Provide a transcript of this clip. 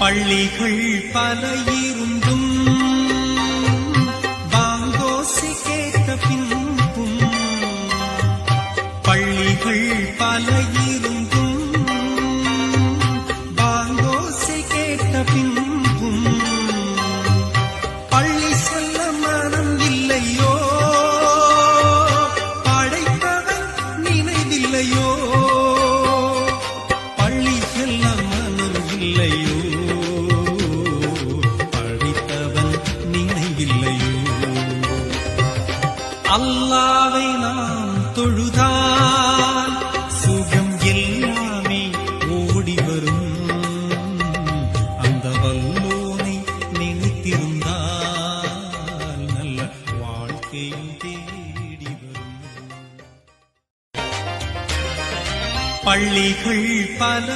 பள்ளிகள் பல இருந்தும் பாங்கோசை கேட்ட பின்பும் பள்ளிகள் பல இருந்தும் பாங்கோசை கேட்ட பின்பும் பள்ளி செல்ல மனம் இல்லையோ படைத்தவன் நினைவில்லையோ பள்ளி செல்ல மனம் இல்லையோ அல்லாவை நாம் தொழுதால் சுகம் எல்லாமே ஓடி வரும் அந்த வல்லோனை நினைத்திருந்தால் நல்ல வாழ்க்கையும் தேடி வரும் பள்ளிகள் பல